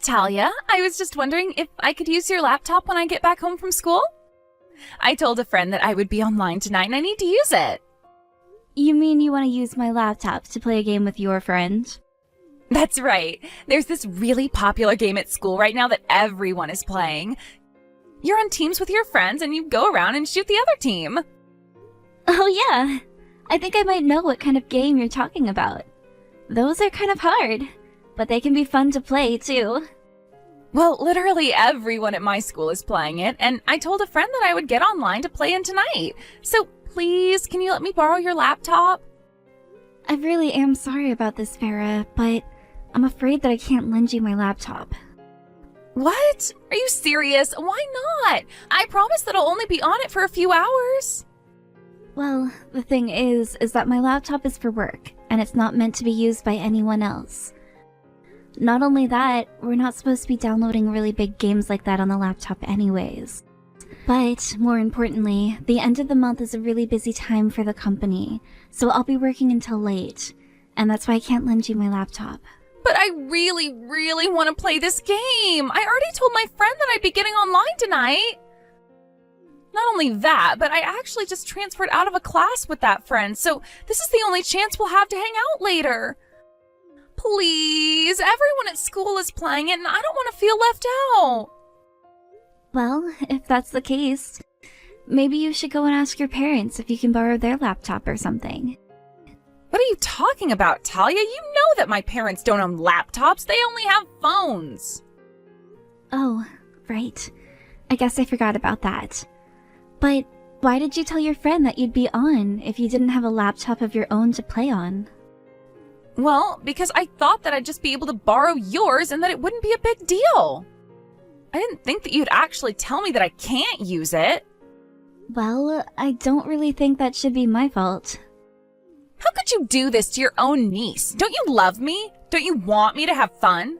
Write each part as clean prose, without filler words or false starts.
Talia, I was just wondering if I could use your laptop when I get back home from school? I told a friend that I would be online tonight and I need to use it. You mean you want to use my laptop to play a game with your friend? That's right. There's this really popular game at school right now that everyone is playing. You're on teams with your friends and you go around and shoot the other team. Oh yeah, I think I might know what kind of game you're talking about. Those are kind of hard, but they can be fun to play too. Well, literally everyone at my school is playing it, and I told a friend that I would get online to play in tonight. So please, can you let me borrow your laptop? I really am sorry about this, Farah, but I'm afraid that I can't lend you my laptop. What? Are you serious? Why not? I promise that I'll only be on it for a few hours. Well, the thing is that my laptop is for work, and it's not meant to be used by anyone else. Not only that, we're not supposed to be downloading really big games like that on the laptop anyways. But, more importantly, the end of the month is a really busy time for the company, so I'll be working until late, and that's why I can't lend you my laptop. But I really, really want to play this game. I already told my friend that I'd be getting online tonight. Not only that, but I actually just transferred out of a class with that friend, so this is the only chance we'll have to hang out later. Please, everyone at school is playing it and I don't want to feel left out. Well, if that's the case, maybe you should go and ask your parents if you can borrow their laptop or something. What are you talking about, Talia? You know that my parents don't own laptops. They only have phones. Oh, right. I guess I forgot about that. But why did you tell your friend that you'd be on if you didn't have a laptop of your own to play on? Well, because I thought that I'd just be able to borrow yours and that it wouldn't be a big deal. I didn't think that you'd actually tell me that I can't use it. Well, I don't really think that should be my fault. How could you do this to your own niece? Don't you love me? Don't you want me to have fun?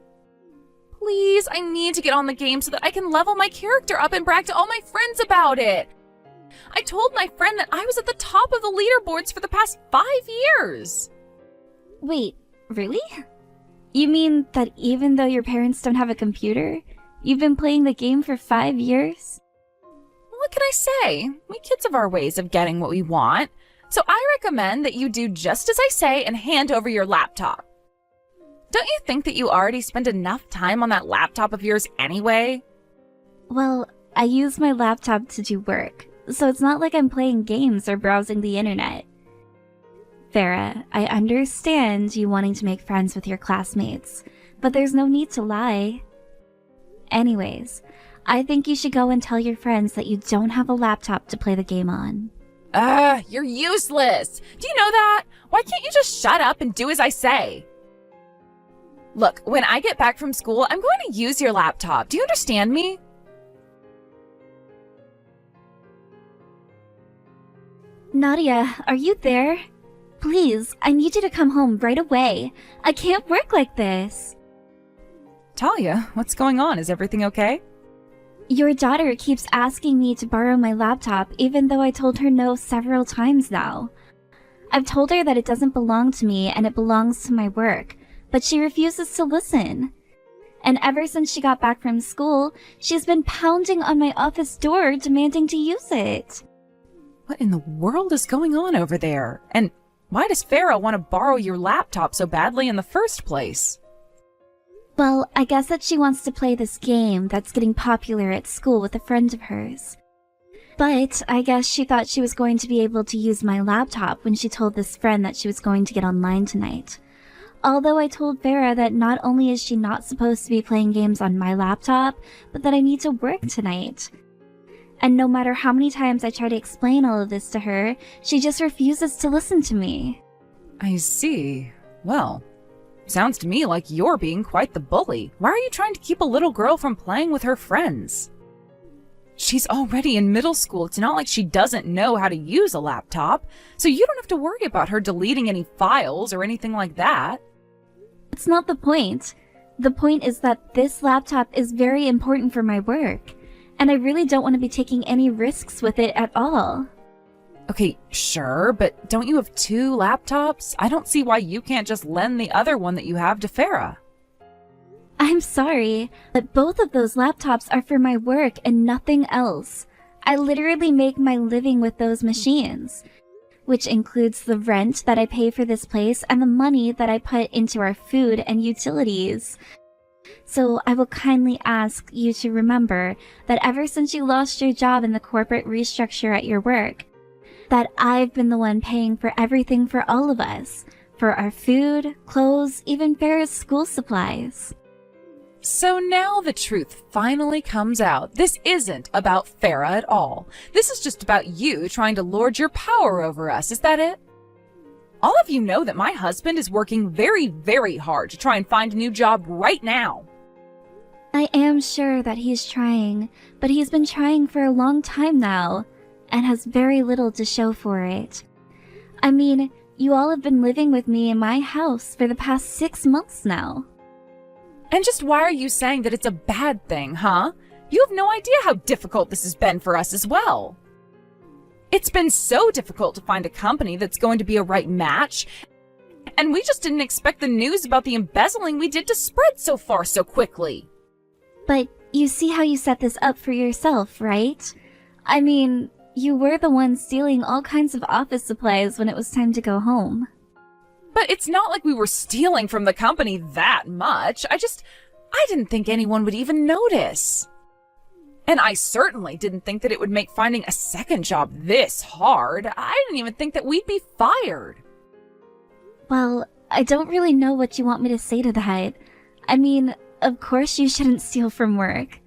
Please, I need to get on the game so that I can level my character up and brag to all my friends about it. I told my friend that I was at the top of the leaderboards for the past 5 years. Wait, really? You mean that even though your parents don't have a computer, you've been playing the game for 5 years? What can I say? We kids have our ways of getting what we want. So I recommend that you do just as I say and hand over your laptop. Don't you think that you already spend enough time on that laptop of yours anyway? Well, I use my laptop to do work, so it's not like I'm playing games or browsing the internet. Farah, I understand you wanting to make friends with your classmates, but there's no need to lie. Anyways, I think you should go and tell your friends that you don't have a laptop to play the game on. You're useless. Do you know that? Why can't you just shut up and do as I say? Look, when I get back from school, I'm going to use your laptop. Do you understand me? Nadia, are you there? Please, I need you to come home right away. I can't work like this. Talia, what's going on? Is everything okay? Your daughter keeps asking me to borrow my laptop even though I told her no several times now. I've told her that it doesn't belong to me and it belongs to my work, but she refuses to listen. And ever since she got back from school, she's been pounding on my office door demanding to use it. What in the world is going on over there? And why does Farah want to borrow your laptop so badly in the first place? Well, I guess that she wants to play this game that's getting popular at school with a friend of hers. But I guess she thought she was going to be able to use my laptop when she told this friend that she was going to get online tonight. Although I told Farah that not only is she not supposed to be playing games on my laptop, but that I need to work tonight. And no matter how many times I try to explain all of this to her, she just refuses to listen to me. I see. Well, sounds to me like you're being quite the bully. Why are you trying to keep a little girl from playing with her friends? She's already in middle school. It's not like she doesn't know how to use a laptop, so you don't have to worry about her deleting any files or anything like that. That's not the point. The point is that this laptop is very important for my work, and I really don't want to be taking any risks with it at all. Okay, sure, but don't you have 2 laptops? I don't see why you can't just lend the other one that you have to Farah. I'm I'm sorry, but both of those laptops are for my work and nothing else. I literally make my living with those machines, which includes the rent that I pay for this place and the money that I put into our food and utilities. So I will kindly ask you to remember that ever since you lost your job in the corporate restructure at your work, that I've been the one paying for everything for all of us, for our food, clothes, even Farrah's school supplies. So now the truth finally comes out. This isn't about Farrah at all. This is just about you trying to lord your power over us. Is that it? All of you know that my husband is working very, very hard to try and find a new job right now. I am sure that he's trying, but he's been trying for a long time now, and has very little to show for it. I mean, you all have been living with me in my house for the past 6 months now. And just why are you saying that it's a bad thing, huh? You have no idea how difficult this has been for us as well. It's been so difficult to find a company that's going to be a right match, and we just didn't expect the news about the embezzling we did to spread so far so quickly. But you see how you set this up for yourself, right? I mean, you were the one stealing all kinds of office supplies when it was time to go home. But it's not like we were stealing from the company that much. I didn't think anyone would even notice. And I certainly didn't think that it would make finding a second job this hard. I didn't even think that we'd be fired. Well, I don't really know what you want me to say to that. I mean, of course you shouldn't steal from work.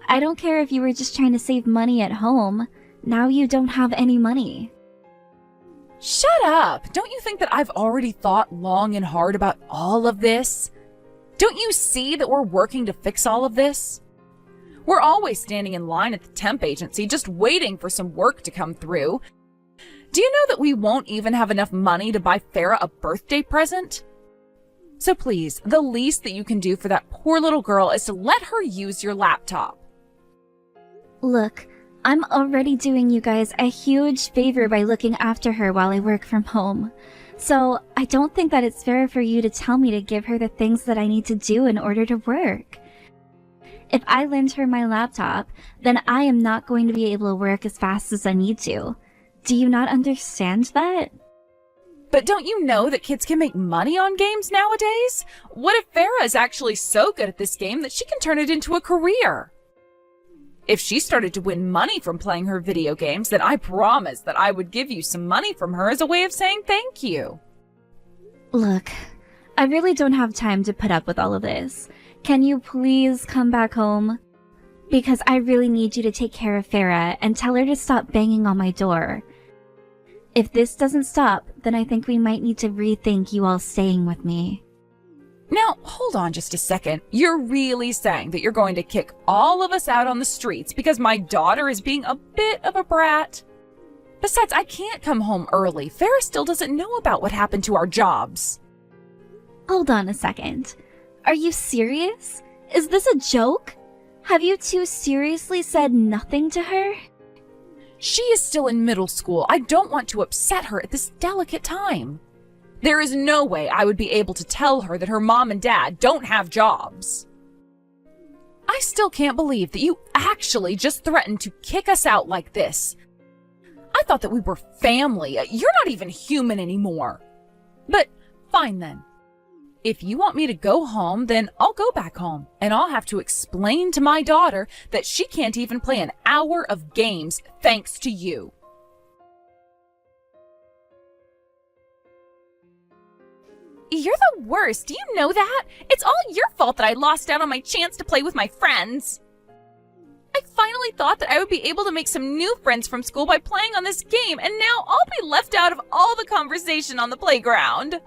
I don't care if you were just trying to save money at home. Now you don't have any money. Shut up! Don't you think that I've already thought long and hard about all of this? Don't you see that we're working to fix all of this? We're always standing in line at the temp agency just waiting for some work to come through. Do you know that we won't even have enough money to buy Farrah a birthday present? So please, the least that you can do for that poor little girl is to let her use your laptop. Look, I'm already doing you guys a huge favor by looking after her while I work from home. So I don't think that it's fair for you to tell me to give her the things that I need to do in order to work. If I lend her my laptop, then I am not going to be able to work as fast as I need to. Do you not understand that? But don't you know that kids can make money on games nowadays? What if Farrah is actually so good at this game that she can turn it into a career? If she started to win money from playing her video games, then I promise that I would give you some money from her as a way of saying thank you. Look, I really don't have time to put up with all of this. Can you please come back home? Because I really need you to take care of Farrah and tell her to stop banging on my door. If this doesn't stop, then I think we might need to rethink you all staying with me. Now, hold on just a second. You're really saying that you're going to kick all of us out on the streets because my daughter is being a bit of a brat? Besides, I can't come home early. Farrah still doesn't know about what happened to our jobs. Hold on a second. Are you serious? Is this a joke? Have you two seriously said nothing to her? She is still in middle school. I don't want to upset her at this delicate time. There is no way I would be able to tell her that her mom and dad don't have jobs. I still can't believe that you actually just threatened to kick us out like this. I thought that we were family. You're not even human anymore. But fine then. If you want me to go home, then I'll go back home, and I'll have to explain to my daughter that she can't even play an hour of games thanks to you. You're the worst. Do you know that? It's all your fault that I lost out on my chance to play with my friends. I finally thought that I would be able to make some new friends from school by playing on this game, and now I'll be left out of all the conversation on the playground.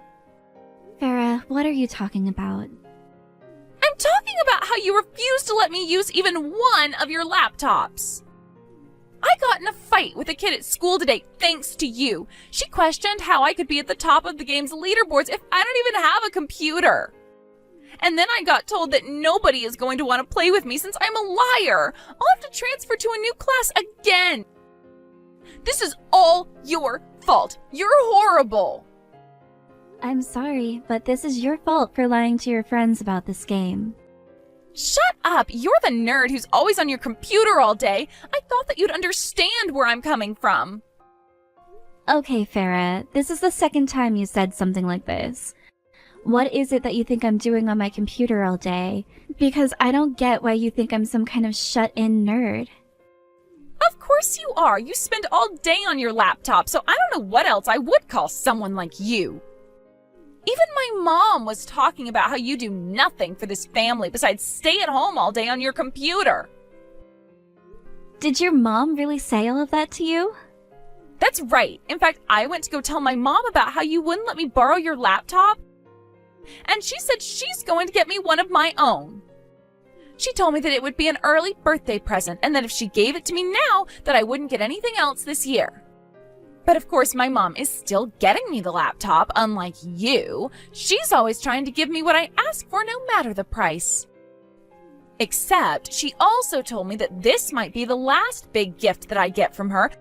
Farrah, what are you talking about? I'm talking about how you refused to let me use even one of your laptops. I got in a fight with a kid at school today thanks to you. She questioned how I could be at the top of the game's leaderboards if I don't even have a computer. And then I got told that nobody is going to want to play with me since I'm a liar. I'll have to transfer to a new class again. This is all your fault. You're horrible. I'm sorry, but this is your fault for lying to your friends about this game. Shut up! You're the nerd who's always on your computer all day. I thought that you'd understand where I'm coming from. Okay, Farah, this is the second time you said something like this. What is it that you think I'm doing on my computer all day? Because I don't get why you think I'm some kind of shut-in nerd. Of course you are. You spend all day on your laptop, so I don't know what else I would call someone like you. Even my mom was talking about how you do nothing for this family besides stay at home all day on your computer. Did your mom really say all of that to you? That's right. In fact, I went to go tell my mom about how you wouldn't let me borrow your laptop, and she said she's going to get me one of my own. She told me that it would be an early birthday present and that if she gave it to me now, that I wouldn't get anything else this year. But of course, my mom is still getting me the laptop, unlike you. She's always trying to give me what I ask for no matter the price. Except, she also told me that this might be the last big gift that I get from her,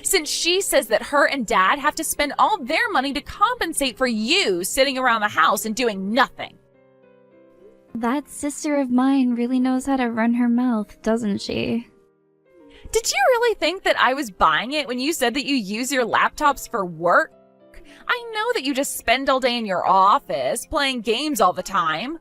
since she says that her and Dad have to spend all their money to compensate for you sitting around the house and doing nothing. That sister of mine really knows how to run her mouth, doesn't she? Did you really think that I was buying it when you said that you use your laptops for work? I know that you just spend all day in your office playing games all the time.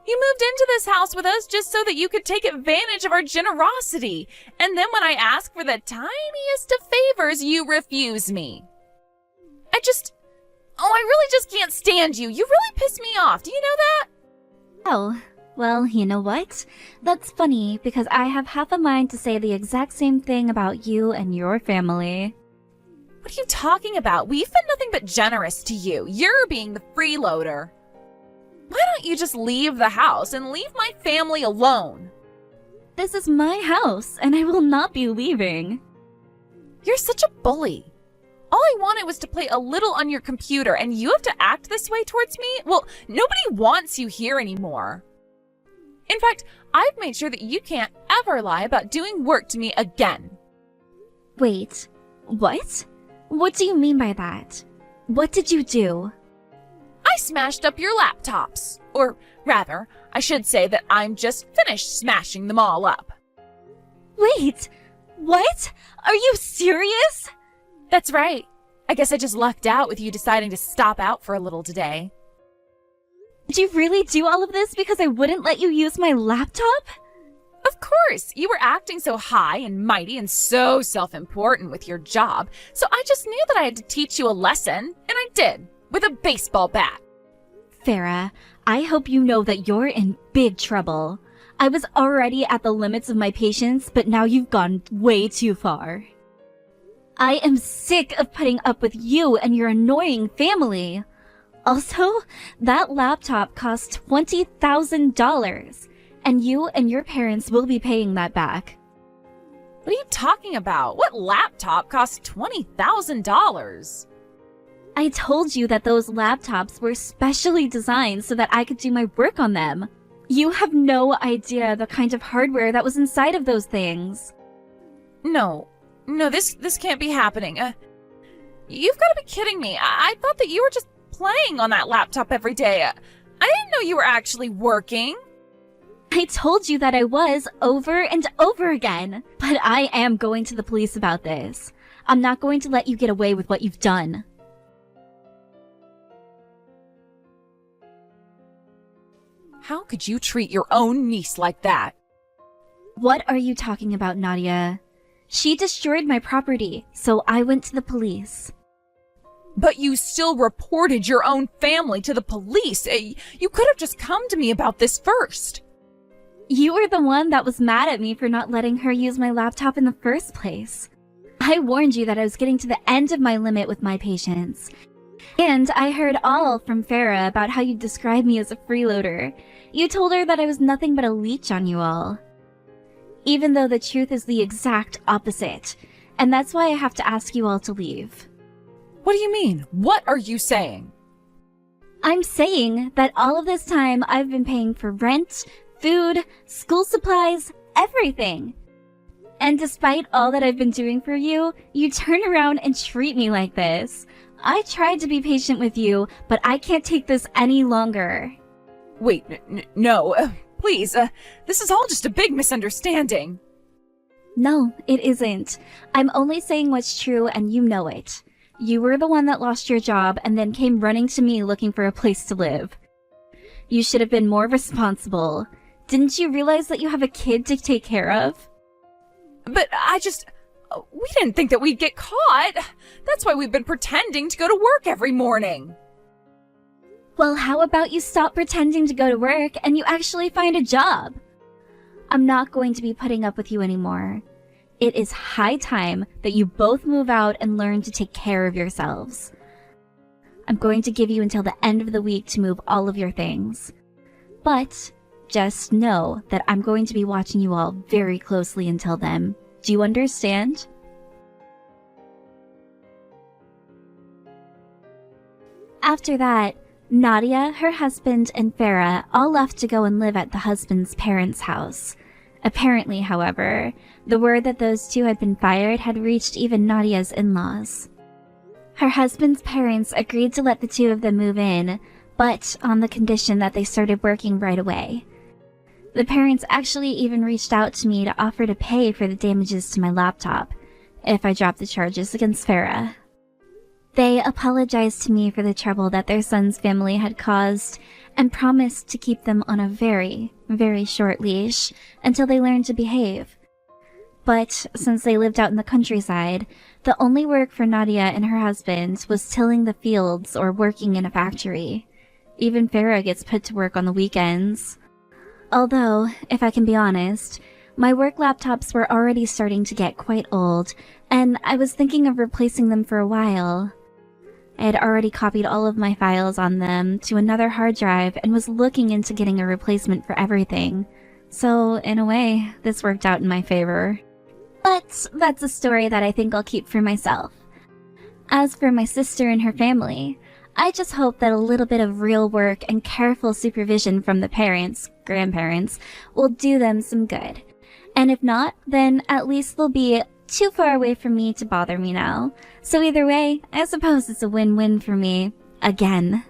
You moved into this house with us just so that you could take advantage of our generosity. And then when I ask for the tiniest of favors, you refuse me. I really just can't stand you. You really piss me off. Do you know that? Oh, well, you know what? That's funny because I have half a mind to say the exact same thing about you and your family. What are you talking about? We've been nothing but generous to you. You're being the freeloader. Why don't you just leave the house and leave my family alone? This is my house, and I will not be leaving. You're such a bully. All I wanted was to play a little on your computer, and you have to act this way towards me? Well, nobody wants you here anymore. In fact, I've made sure that you can't ever lie about doing work to me again. Wait, what? What do you mean by that? What did you do? I smashed up your laptops. Or rather, I should say that I'm just finished smashing them all up. Wait, what? Are you serious? That's right. I guess I just lucked out with you deciding to stop out for a little today. Did you really do all of this because I wouldn't let you use my laptop? Of course, you were acting so high and mighty and so self-important with your job, so I just knew that I had to teach you a lesson, and I did, with a baseball bat. Farah, I hope you know that you're in big trouble. I was already at the limits of my patience, but now you've gone way too far. I am sick of putting up with you and your annoying family. Also, that laptop cost $20,000, and you and your parents will be paying that back. What are you talking about? What laptop costs $20,000? I told you that those laptops were specially designed so that I could do my work on them. You have no idea the kind of hardware that was inside of those things. No, this can't be happening. You've got to be kidding me. I thought that you were just playing on that laptop every day. I didn't know you were actually working. I told you that I was over and over again, but I am going to the police about this. I'm not going to let you get away with what you've done. How could you treat your own niece like that? What are you talking about, Nadia? She destroyed my property, so I went to the police. But you still reported your own family to the police. You could have just come to me about this first. You were the one that was mad at me for not letting her use my laptop in the first place. I warned you that I was getting to the end of my limit with my patience. And I heard all from Farah about how you described me as a freeloader. You told her that I was nothing but a leech on you all. Even though the truth is the exact opposite. And that's why I have to ask you all to leave. What do you mean? What are you saying? I'm saying that all of this time I've been paying for rent, food, school supplies, everything. And despite all that I've been doing for you, you turn around and treat me like this. I tried to be patient with you, but I can't take this any longer. Wait, no. please, this is all just a big misunderstanding. No, it isn't. I'm only saying what's true and you know it. You were the one that lost your job and then came running to me looking for a place to live. You should have been more responsible. Didn't you realize that you have a kid to take care of? But we didn't think that we'd get caught. That's why we've been pretending to go to work every morning. Well, how about you stop pretending to go to work and you actually find a job? I'm not going to be putting up with you anymore. It is high time that you both move out and learn to take care of yourselves. I'm going to give you until the end of the week to move all of your things. But just know that I'm going to be watching you all very closely until then. Do you understand? After that, Nadia, her husband, and Farah all left to go and live at the husband's parents' house. Apparently, however, the word that those two had been fired had reached even Nadia's in-laws. Her husband's parents agreed to let the two of them move in, but on the condition that they started working right away. The parents actually even reached out to me to offer to pay for the damages to my laptop, if I dropped the charges against Farah. They apologized to me for the trouble that their son's family had caused, and promised to keep them on a very, very short leash until they learned to behave. But since they lived out in the countryside, the only work for Nadia and her husband was tilling the fields or working in a factory. Even Farah gets put to work on the weekends. Although, if I can be honest, my work laptops were already starting to get quite old, and I was thinking of replacing them for a while. I had already copied all of my files on them to another hard drive and was looking into getting a replacement for everything. So, in a way, this worked out in my favor. But that's a story that I think I'll keep for myself. As for my sister and her family, I just hope that a little bit of real work and careful supervision from the parents, grandparents, will do them some good. And if not, then at least they'll be too far away from me to bother me now. So either way, I suppose it's a win-win for me. Again.